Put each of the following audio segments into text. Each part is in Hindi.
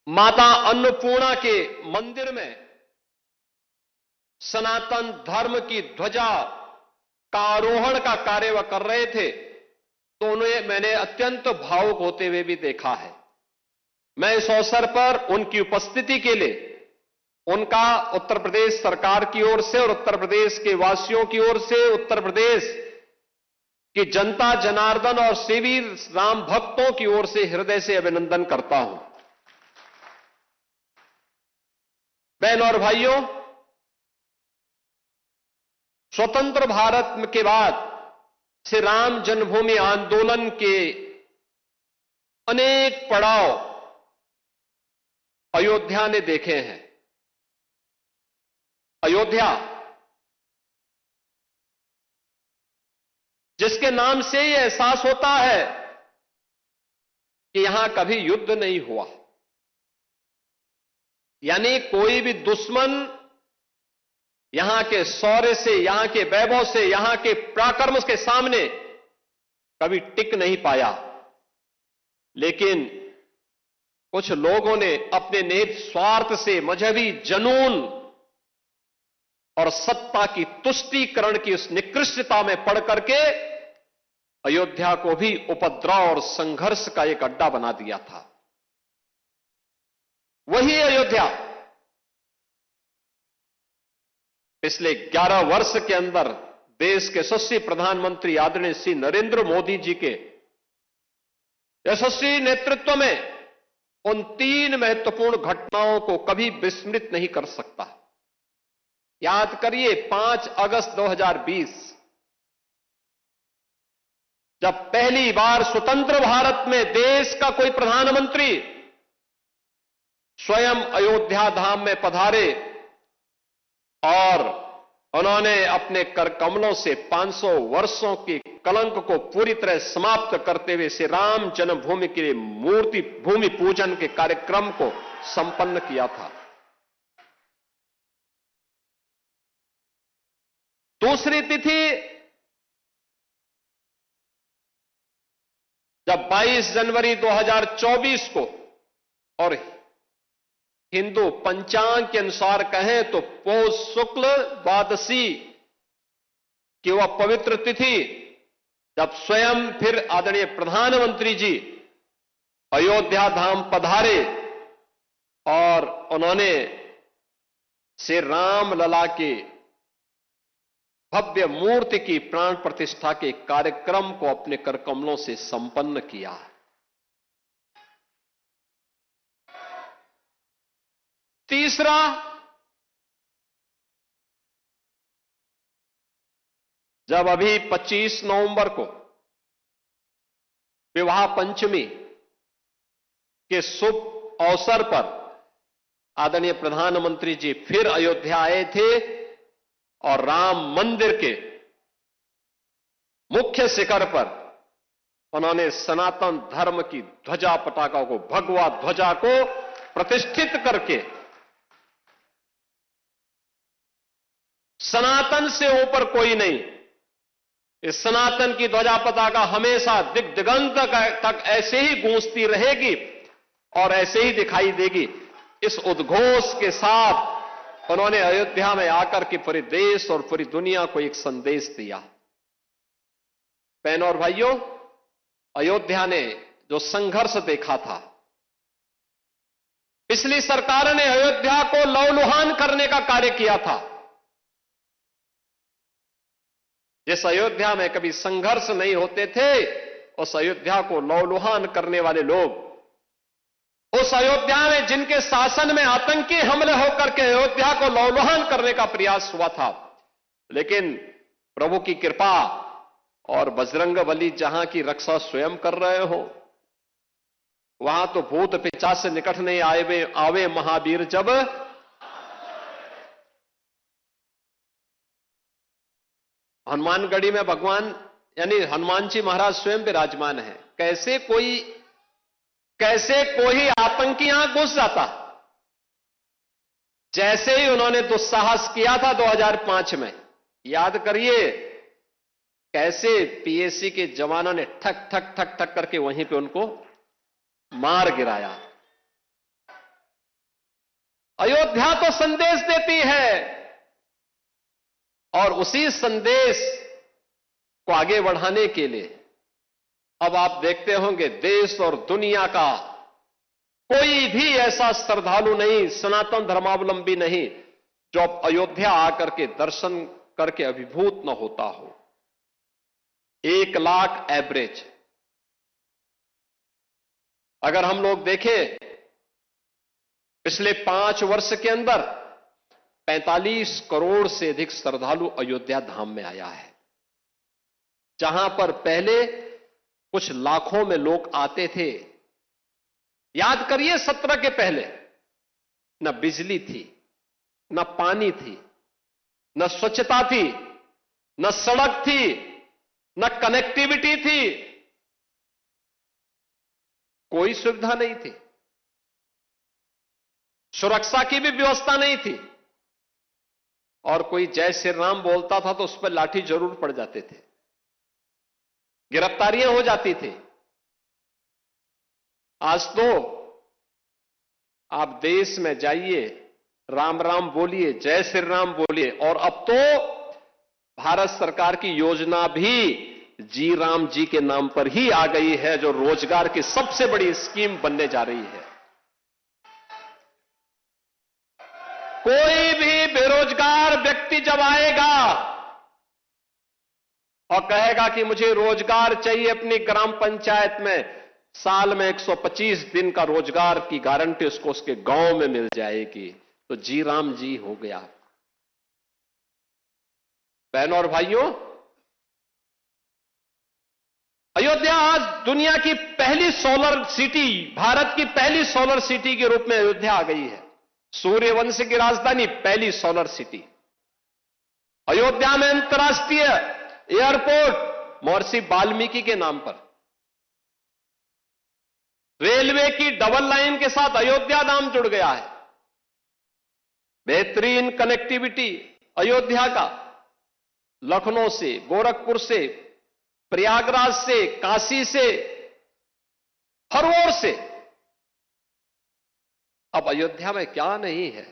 माता अन्नपूर्णा के मंदिर में सनातन धर्म की ध्वजा का आरोहण का कार्य वह कर रहे थे, तो उन्हें मैंने अत्यंत भावुक होते हुए भी देखा है। मैं इस अवसर पर उनकी उपस्थिति के लिए उनका उत्तर प्रदेश सरकार की ओर से और उत्तर प्रदेश के वासियों की ओर से, उत्तर प्रदेश की जनता जनार्दन और सेवी राम भक्तों की ओर से हृदय से अभिनंदन करता हूं। बहन और भाइयों, स्वतंत्र भारत के बाद श्री राम जन्मभूमि आंदोलन के अनेक पड़ाव अयोध्या ने देखे हैं। अयोध्या जिसके नाम से यह एहसास होता है कि यहां कभी युद्ध नहीं हुआ, यानी कोई भी दुश्मन यहां के शौर्य से, यहां के वैभव से, यहां के पराक्रम के सामने कभी टिक नहीं पाया। लेकिन कुछ लोगों ने अपने निहित स्वार्थ से, मजहबी जनून और सत्ता की तुष्टीकरण की उस निकृष्टता में पड़ करके अयोध्या को भी उपद्रव और संघर्ष का एक अड्डा बना दिया था। वही अयोध्या पिछले 11 वर्ष के अंदर देश के यशस्वी प्रधानमंत्री आदरणीय श्री नरेंद्र मोदी जी के यशस्वी नेतृत्व में उन 3 महत्वपूर्ण घटनाओं को कभी विस्मृत नहीं कर सकता। याद करिए, 5 अगस्त 2020 जब पहली बार स्वतंत्र भारत में देश का कोई प्रधानमंत्री स्वयं अयोध्या धाम में पधारे और उन्होंने अपने कर कमलों से 500 वर्षों के कलंक को पूरी तरह समाप्त करते हुए श्री राम जन्मभूमि के लिए मूर्ति भूमि पूजन के कार्यक्रम को संपन्न किया था। दूसरी तिथि जब 22 जनवरी 2024 को, और हिंदू पंचांग के अनुसार कहें तो पौष शुक्ल द्वादशी की वह पवित्र तिथि जब स्वयं फिर आदरणीय प्रधानमंत्री जी अयोध्या धाम पधारे और उन्होंने श्री राम लला के भव्य मूर्ति की प्राण प्रतिष्ठा के कार्यक्रम को अपने करकमलों से संपन्न किया। तीसरा, जब अभी 25 नवंबर को विवाह पंचमी के शुभ अवसर पर आदरणीय प्रधानमंत्री जी फिर अयोध्या आए थे और राम मंदिर के मुख्य शिखर पर उन्होंने सनातन धर्म की ध्वजा पताका को, भगवा ध्वजा को प्रतिष्ठित करके सनातन से ऊपर कोई नहीं, इस सनातन की ध्वजा पताका हमेशा दिग दिगंत तक ऐसे ही गूंजती रहेगी और ऐसे ही दिखाई देगी। इस उद्घोष के साथ उन्होंने अयोध्या में आकर के पूरे देश और पूरी दुनिया को एक संदेश दिया। बहनों और भाइयों, अयोध्या ने जो संघर्ष देखा था, पिछली सरकार ने अयोध्या को लहूलुहान करने का कार्य किया था। जिस अयोध्या में कभी संघर्ष नहीं होते थे, उस अयोध्या को लहूलुहान करने वाले लोग, उस अयोध्या में जिनके शासन में आतंकी हमले होकर के अयोध्या को लहूलुहान करने का प्रयास हुआ था, लेकिन प्रभु की कृपा और बजरंगबली जहां की रक्षा स्वयं कर रहे हो, वहां तो भूत पिशाच से निकट नहीं आवे महावीर जब। हनुमानगढ़ी में भगवान यानी हनुमान जी महाराज स्वयं विराजमान है। कैसे कोई आतंकी यहां घुस जाता, जैसे ही उन्होंने दुस्साहस किया था 2005 में, याद करिए कैसे पीएसी के जवानों ने ठक ठक ठक ठक करके वहीं पे उनको मार गिराया। अयोध्या तो संदेश देती है और उसी संदेश को आगे बढ़ाने के लिए अब आप देखते होंगे देश और दुनिया का कोई भी ऐसा श्रद्धालु नहीं, सनातन धर्मावलंबी नहीं, जो अब अयोध्या आकर के दर्शन करके अभिभूत न होता हो। 1 लाख एवरेज अगर हम लोग देखें पिछले 5 वर्ष के अंदर 45 करोड़ से अधिक श्रद्धालु अयोध्या धाम में आया है, जहां पर पहले कुछ लाखों में लोग आते थे। याद करिए 17 के पहले न बिजली थी, न पानी थी, न स्वच्छता थी, न सड़क थी, न कनेक्टिविटी थी, कोई सुविधा नहीं थी, सुरक्षा की भी व्यवस्था नहीं थी, और कोई जय श्री राम बोलता था तो उस पर लाठी जरूर पड़ जाते थे, गिरफ्तारियां हो जाती थी। आज तो आप देश में जाइए, राम राम बोलिए, जय श्री राम बोलिए, और अब तो भारत सरकार की योजना भी जी राम जी के नाम पर ही आ गई है, जो रोजगार की सबसे बड़ी स्कीम बनने जा रही है। कोई भी बेरोजगार व्यक्ति जब आएगा और कहेगा कि मुझे रोजगार चाहिए अपनी ग्राम पंचायत में, साल में 125 दिन का रोजगार की गारंटी उसको उसके गांव में मिल जाएगी, तो जी राम जी हो गया। बहनों और भाइयों, अयोध्या आज दुनिया की पहली सोलर सिटी, भारत की पहली सोलर सिटी के रूप में अयोध्या आ गई है। सूर्यवंश की राजधानी, पहली सोलर सिटी। अयोध्या में अंतर्राष्ट्रीय एयरपोर्ट महर्षि वाल्मीकि के नाम पर। रेलवे की डबल लाइन के साथ अयोध्या नाम जुड़ गया है। बेहतरीन कनेक्टिविटी अयोध्या का, लखनऊ से, गोरखपुर से, प्रयागराज से, काशी से, हर ओर से। अब अयोध्या में क्या नहीं है।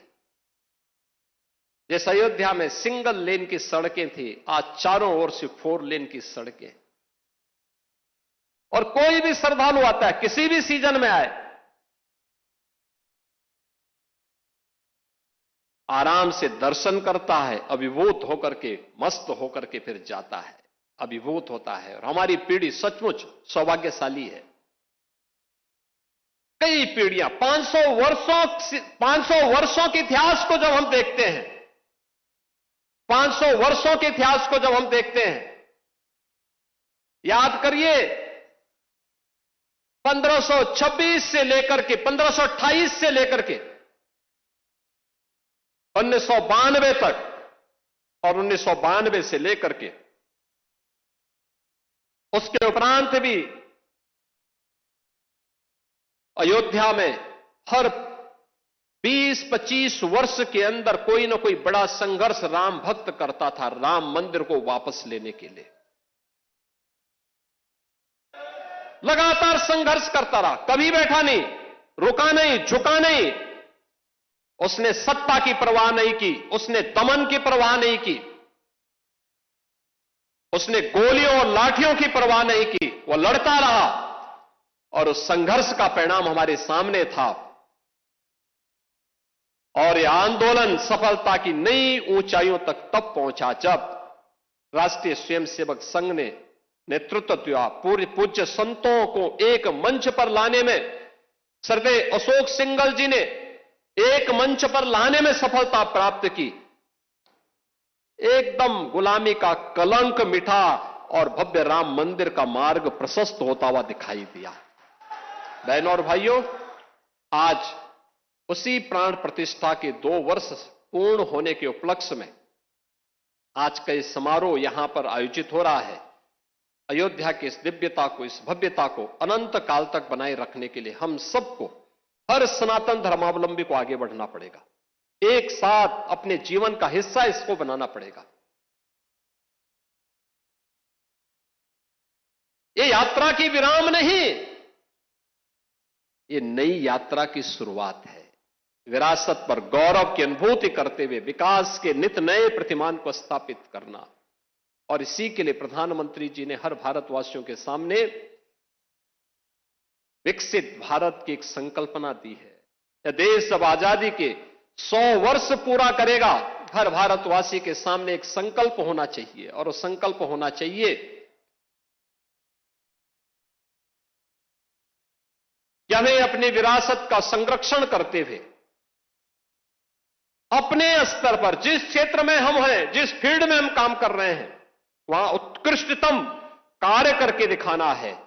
जिस अयोध्या में सिंगल लेन की सड़कें थी, आज चारों ओर से 4 लेन की सड़कें। और कोई भी श्रद्धालु आता है, किसी भी सीजन में आए, आराम से दर्शन करता है, अभिभूत होकर के, मस्त होकर के फिर जाता है, अभिभूत होता है। और हमारी पीढ़ी सचमुच सौभाग्यशाली है। कई पीढ़ियां, 500 वर्षों के इतिहास को जब हम देखते हैं, 500 वर्षों के इतिहास को जब हम देखते हैं, याद करिए 1526 से लेकर के 1528 से लेकर के 1992 तक, और 1992 से लेकर के उसके उपरांत भी अयोध्या में हर 20-25 वर्ष के अंदर कोई ना कोई बड़ा संघर्ष राम भक्त करता था राम मंदिर को वापस लेने के लिए। लगातार संघर्ष करता रहा, कभी बैठा नहीं, रुका नहीं, झुका नहीं। उसने सत्ता की परवाह नहीं की, उसने दमन की परवाह नहीं की, उसने गोलियों और लाठियों की परवाह नहीं की। वो लड़ता रहा और उस संघर्ष का परिणाम हमारे सामने था। और यह आंदोलन सफलता की नई ऊंचाइयों तक तब पहुंचा जब राष्ट्रीय स्वयंसेवक संघ ने नेतृत्व दिया। पूरे पूज्य संतों को एक मंच पर लाने में, स्वर्गीय अशोक सिंघल जी ने एक मंच पर लाने में सफलता प्राप्त की। एकदम गुलामी का कलंक मिटा और भव्य राम मंदिर का मार्ग प्रशस्त होता हुआ दिखाई दिया। बहनों और भाइयों, आज उसी प्राण प्रतिष्ठा के 2 वर्ष पूर्ण होने के उपलक्ष्य में आज का इस समारोह यहां पर आयोजित हो रहा है। अयोध्या की इस दिव्यता को, इस भव्यता को अनंत काल तक बनाए रखने के लिए हम सबको, हर सनातन धर्मावलंबी को आगे बढ़ना पड़ेगा। एक साथ अपने जीवन का हिस्सा इसको बनाना पड़ेगा। ये यात्रा की विराम नहीं, ये नई यात्रा की शुरुआत है। विरासत पर गौरव की अनुभूति करते हुए विकास के नित नए प्रतिमान को स्थापित करना। और इसी के लिए प्रधानमंत्री जी ने हर भारतवासियों के सामने विकसित भारत की एक संकल्पना दी है। यह देश जब आजादी के 100 वर्ष पूरा करेगा, हर भारतवासी के सामने एक संकल्प होना चाहिए, और वो संकल्प होना चाहिए कि हमें अपनी विरासत का संरक्षण करते हुए अपने स्तर पर जिस क्षेत्र में हम हैं, जिस फील्ड में हम काम कर रहे हैं, वहां उत्कृष्टतम कार्य करके दिखाना है।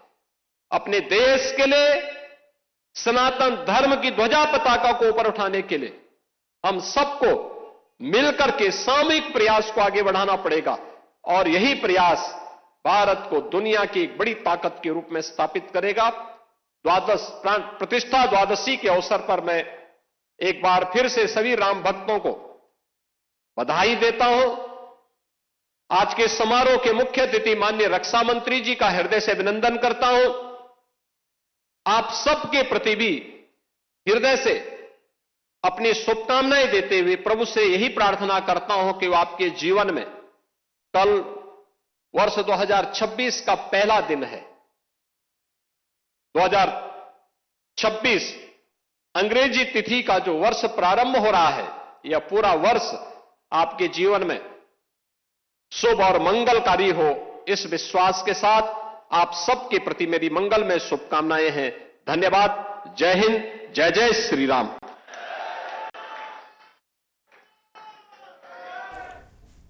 अपने देश के लिए सनातन धर्म की ध्वजा पताका को ऊपर उठाने के लिए हम सबको मिलकर के सामूहिक प्रयास को आगे बढ़ाना पड़ेगा। और यही प्रयास भारत को दुनिया की एक बड़ी ताकत के रूप में स्थापित करेगा। प्रतिष्ठा द्वादशी के अवसर पर मैं एक बार फिर से सभी राम भक्तों को बधाई देता हूं। आज के समारोह के मुख्य अतिथि माननीय रक्षा मंत्री जी का हृदय से अभिनंदन करता हूं। आप सबके प्रति भी हृदय से अपनी शुभकामनाएं देते हुए प्रभु से यही प्रार्थना करता हूं कि वो आपके जीवन में, कल वर्ष 2026 का पहला दिन है। 2026 अंग्रेजी तिथि का जो वर्ष प्रारंभ हो रहा है, यह पूरा वर्ष आपके जीवन में शुभ और मंगलकारी हो, इस विश्वास के साथ आप सबके प्रति मेरी मंगलमय शुभकामनाएं हैं। धन्यवाद। जय हिंद। जय जय श्री राम।